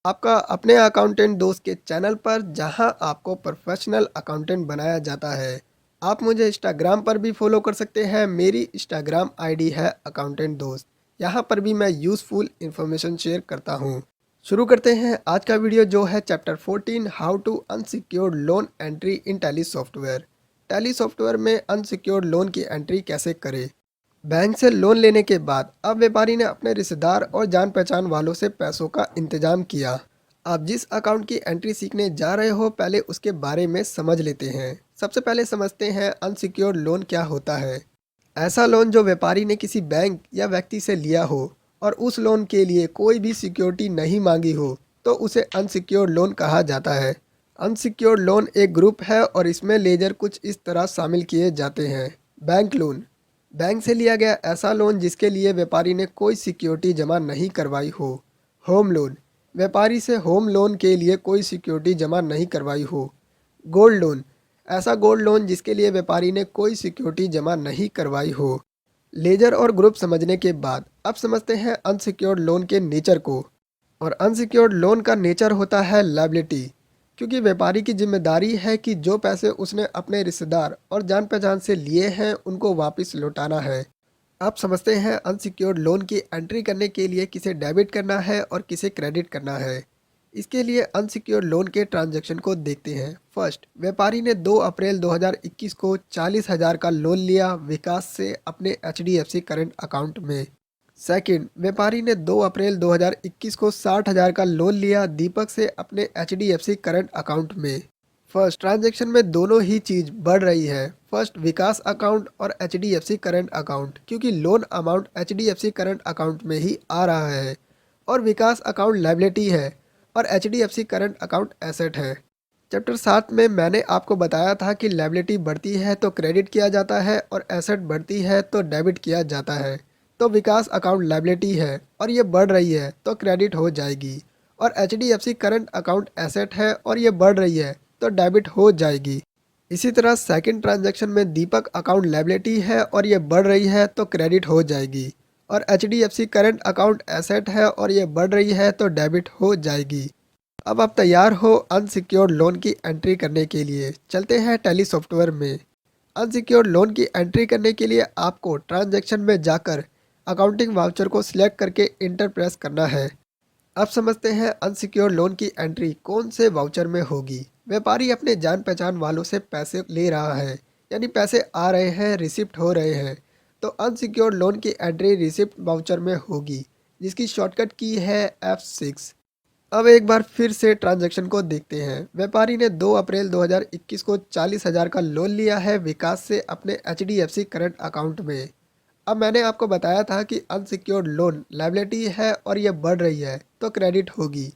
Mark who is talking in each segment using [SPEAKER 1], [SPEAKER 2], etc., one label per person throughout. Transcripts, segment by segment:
[SPEAKER 1] आपका अपने अकाउंटेंट दोस्त के चैनल पर जहां आपको प्रोफेशनल अकाउंटेंट बनाया जाता है। आप मुझे इंस्टाग्राम पर भी फॉलो कर सकते हैं। मेरी इंस्टाग्राम आईडी है अकाउंटेंट दोस्त। यहां पर भी मैं यूज़फुल इंफॉर्मेशन शेयर करता हूं। शुरू करते हैं आज का वीडियो जो है chapter 14 how to unsecured loan entry in Tally software. Tally software में अनसिक्योर्ड लोन की एंट्री कैसे करें। बैंक से लोन लेने के बाद अब व्यापारी ने अपने रिश्तेदार और जान पहचान वालों से पैसों का इंतजाम किया। आप जिस अकाउंट की एंट्री सीखने जा रहे हो पहले उसके बारे में समझ लेते हैं। सबसे पहले समझते हैं अनसिक्योर्ड लोन क्या होता है। ऐसा लोन जो व्यापारी ने किसी बैंक या व्यक्ति से लिया हो और उस लोन के लिए कोई भी सिक्योरिटी नहीं मांगी हो तो उसे अनसिक्योर्ड लोन कहा जाता है। अनसिक्योर्ड लोन एक ग्रुप है और इसमें लेजर कुछ इस तरह शामिल किए जाते हैं। बैंक लोन, बैंक से लिया गया ऐसा लोन जिसके लिए व्यापारी ने कोई सिक्योरिटी जमा नहीं करवाई हो। होम लोन, व्यापारी से होम लोन के लिए कोई सिक्योरिटी जमा नहीं करवाई हो। गोल्ड लोन, ऐसा गोल्ड लोन जिसके लिए व्यापारी ने कोई सिक्योरिटी जमा नहीं करवाई हो। लेजर और ग्रुप समझने के बाद अब समझते हैं अनसिक्योर्ड लोन के नेचर को। और अनसिक्योर्ड लोन का नेचर होता है लायबिलिटी, क्योंकि व्यापारी की जिम्मेदारी है कि जो पैसे उसने अपने रिश्तेदार और जान पहचान से लिए हैं उनको वापस लौटाना है। आप समझते हैं अनसिक्योर्ड लोन की एंट्री करने के लिए किसे डेबिट करना है और किसे क्रेडिट करना है। इसके लिए अनसिक्योर्ड लोन के ट्रांजैक्शन को देखते हैं। फर्स्ट, व्यापारी ने 2 अप्रैल 2021 को 40,000 का लोन लिया विकास से अपने HDFC करंट अकाउंट में। सेकंड, व्यापारी ने 2 अप्रैल 2021 को 60,000 का लोन लिया दीपक से अपने HDFC करंट अकाउंट में। फर्स्ट ट्रांजैक्शन में दोनों ही चीज़ बढ़ रही है। फर्स्ट विकास अकाउंट और HDFC करंट अकाउंट, क्योंकि loan amount HDFC current account में ही आ रहा है और विकास अकाउंट लायबिलिटी है और HDFC करंट अकाउंट एसेट है। चैप्टर 7 में मैंने आपको बताया था कि लायबिलिटी बढ़ती है तो क्रेडिट किया जाता है और एसेट बढ़ती है तो डेबिट किया जाता है। तो विकास अकाउंट लायबिलिटी है और ये बढ़ रही है तो क्रेडिट हो जाएगी। और HDFC करंट अकाउंट एसेट है और ये बढ़ रही है तो डेबिट हो जाएगी। इसी तरह सेकंड ट्रांजैक्शन में दीपक अकाउंट लायबिलिटी है और ये बढ़ रही है तो क्रेडिट हो जाएगी। और HDFC करंट अकाउंट एसेट है और ये बढ़ रही है तो डेबिट हो जाएगी। अब आप तैयार हो अनसिक्योर्ड लोन की एंट्री करने के लिए। चलते हैं टैली सॉफ्टवेयर में। अनसिक्योर्ड लोन की एंट्री करने के लिए आपको ट्रांजैक्शन में जाकर अकाउंटिंग वाउचर को सिलेक्ट करके इंटर प्रेस करना है। अब समझते हैं अनसिक्योर्ड लोन की एंट्री कौन से वाउचर में होगी। व्यापारी अपने जान पहचान वालों से पैसे ले रहा है, यानी पैसे आ रहे हैं, रिसिप्ट हो रहे हैं, तो अनसिक्योर्ड लोन की एंट्री रिसिप्ट वाउचर में होगी जिसकी शॉर्टकट की है F6। अब एक बार फिर से ट्रांजैक्शन को देखते हैं। व्यापारी ने 2 अप्रैल 2021 को 40,000 का लोन लिया है विकास से अपने HDFC करंट अकाउंट में। अब मैंने आपको बताया था कि अनसिक्योर्ड लोन लायबिलिटी है और ये बढ़ रही है तो क्रेडिट होगी।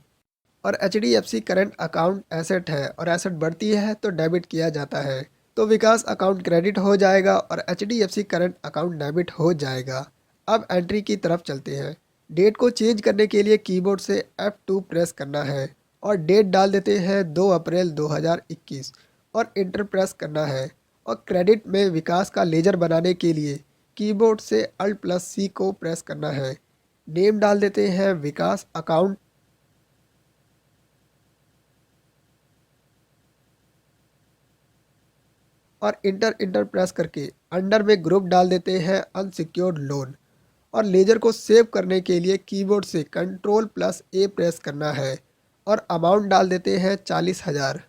[SPEAKER 1] और HDFC करंट अकाउंट एसेट है और एसेट बढ़ती है तो डेबिट किया जाता है। तो विकास अकाउंट क्रेडिट हो जाएगा और HDFC करंट अकाउंट डेबिट हो जाएगा। अब एंट्री की तरफ चलते हैं। डेट को चेंज करने के लिए कीबोर्ड से F2 प्रेस करना है और डेट डाल देते हैं 2 अप्रैल 2021 और इंटर प्रेस करना है। और क्रेडिट में विकास का लेजर बनाने के लिए कीबोर्ड से Alt+C को प्रेस करना है। नेम डाल देते हैं विकास अकाउंट और इंटर प्रेस करके अंडर में ग्रुप डाल देते हैं अनसिक्योर्ड लोन। और लेजर को सेव करने के लिए कीबोर्ड से Ctrl+A प्रेस करना है और अमाउंट डाल देते हैं 40,000।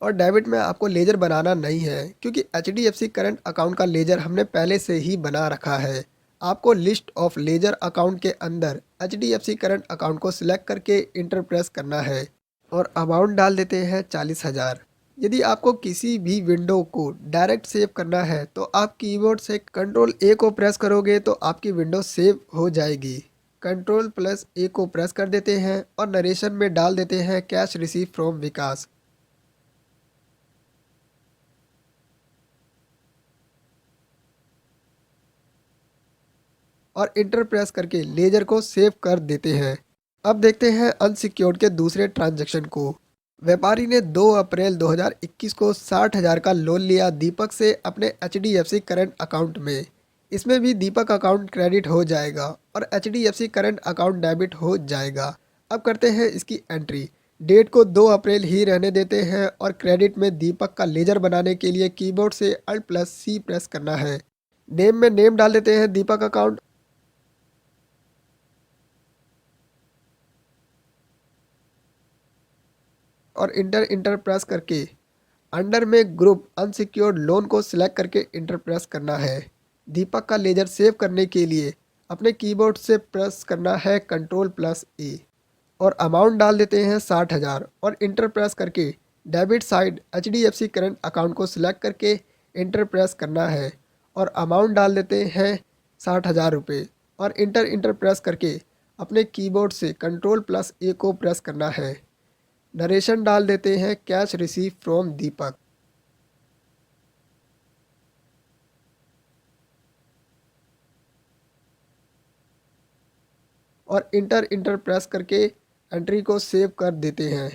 [SPEAKER 1] और डेबिट में आपको लेजर बनाना नहीं है क्योंकि HDFC करंट अकाउंट का लेजर हमने पहले से ही बना रखा है। आपको लिस्ट ऑफ लेजर अकाउंट के अंदर HDFC करंट अकाउंट को सिलेक्ट करके इंटर प्रेस करना है और अमाउंट डाल देते हैं 40,000। यदि आपको किसी भी विंडो को डायरेक्ट सेव करना है तो आप कीबोर्ड से Ctrl+A को प्रेस करोगे तो आपकी विंडो सेव हो जाएगी। Ctrl+A को प्रेस कर देते हैं और नरेशन में डाल देते हैं कैश रिसीव फ्रॉम विकास। और इंटर प्रेस करके लेजर को सेव कर देते हैं। अब देखते हैं अनसिक्योर्ड के दूसरे ट्रांजैक्शन को। व्यापारी ने 2 अप्रैल 2021 को 60,000 का लोन लिया दीपक से अपने HDFC करंट अकाउंट में। इसमें भी दीपक अकाउंट क्रेडिट हो जाएगा और HDFC करंट अकाउंट डेबिट हो जाएगा। अब करते हैं इसकी एंट्री। डेट को 2 अप्रैल ही रहने देते हैं और क्रेडिट में दीपक का लेजर बनाने के लिए कीबोर्ड से Alt+C प्रेस करना है। नेम में नेम डाल देते हैं दीपक अकाउंट और इंटर इंटर प्रेस करके अंडर में ग्रुप अनसिक्योर्ड लोन को सिलेक्ट करके इंटर प्रेस करना है। दीपक का लेजर सेव करने के लिए अपने कीबोर्ड से प्रेस करना है Ctrl+A और अमाउंट डाल देते हैं 60,000 और इंटर प्रेस करके debit side HDFC current account को सिलेक्ट करके इंटर प्रेस करना है और अमाउंट डाल देते हैं 60,000 रुपये और इंटर इंटर प्रेस करके अपने कीबोर्ड से Ctrl+A को प्रेस करना है। नरेशन डाल देते हैं कैश रिसीव फ्रॉम दीपक और इंटर इंटर प्रेस करके एंट्री को सेव कर देते हैं।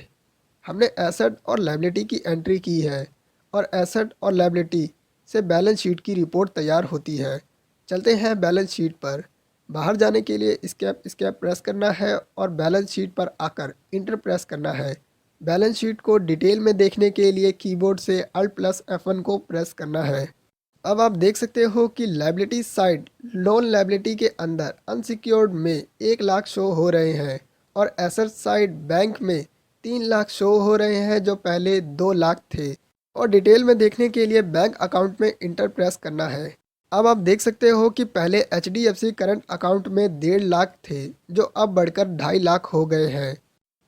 [SPEAKER 1] हमने एसेट और लायबिलिटी की एंट्री की है और एसेट और लायबिलिटी से बैलेंस शीट की रिपोर्ट तैयार होती है। चलते हैं बैलेंस शीट पर। बाहर जाने के लिए एस्केप एस्केप प्रेस करना है और बैलेंस शीट पर आकर इंटर प्रेस करना है। बैलेंस शीट को डिटेल में देखने के लिए कीबोर्ड से Alt+F1 को प्रेस करना है। अब आप देख सकते हो कि लायबिलिटी साइड लोन लायबिलिटी के अंदर अनसिक्योर्ड में 1 लाख शो हो रहे हैं और एसेट साइड बैंक में 3 लाख शो हो रहे हैं जो पहले 2 लाख थे और डिटेल में देखने के लिए बैंक अकाउंट में इंटर प्रेस करना है। अब आप देख सकते हो कि पहले HDFC करंट अकाउंट में 1.5 लाख थे जो अब बढ़कर 2.5 लाख हो गए हैं।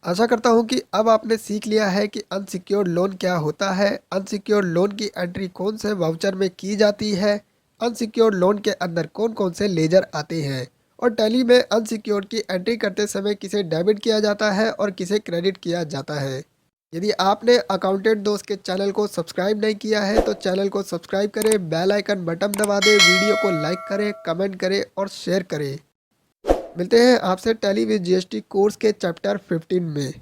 [SPEAKER 1] आशा करता हूँ कि अब आपने सीख लिया है कि अनसिक्योर्ड लोन क्या होता है, अनसिक्योर्ड लोन की एंट्री कौन से वाउचर में की जाती है, अनसिक्योर्ड लोन के अंदर कौन कौन से लेजर आते हैं और टैली में अनसिक्योर्ड की एंट्री करते समय किसे डेबिट किया जाता है और किसे क्रेडिट किया जाता है। यदि आपने अकाउंटेंट दोस्त के चैनल को सब्सक्राइब नहीं किया है तो चैनल को सब्सक्राइब करें, बेल आइकन बटन दबा दें, वीडियो को लाइक करें, कमेंट करें और शेयर करें। मिलते हैं आपसे टैली विद GST कोर्स के चैप्टर 15 में।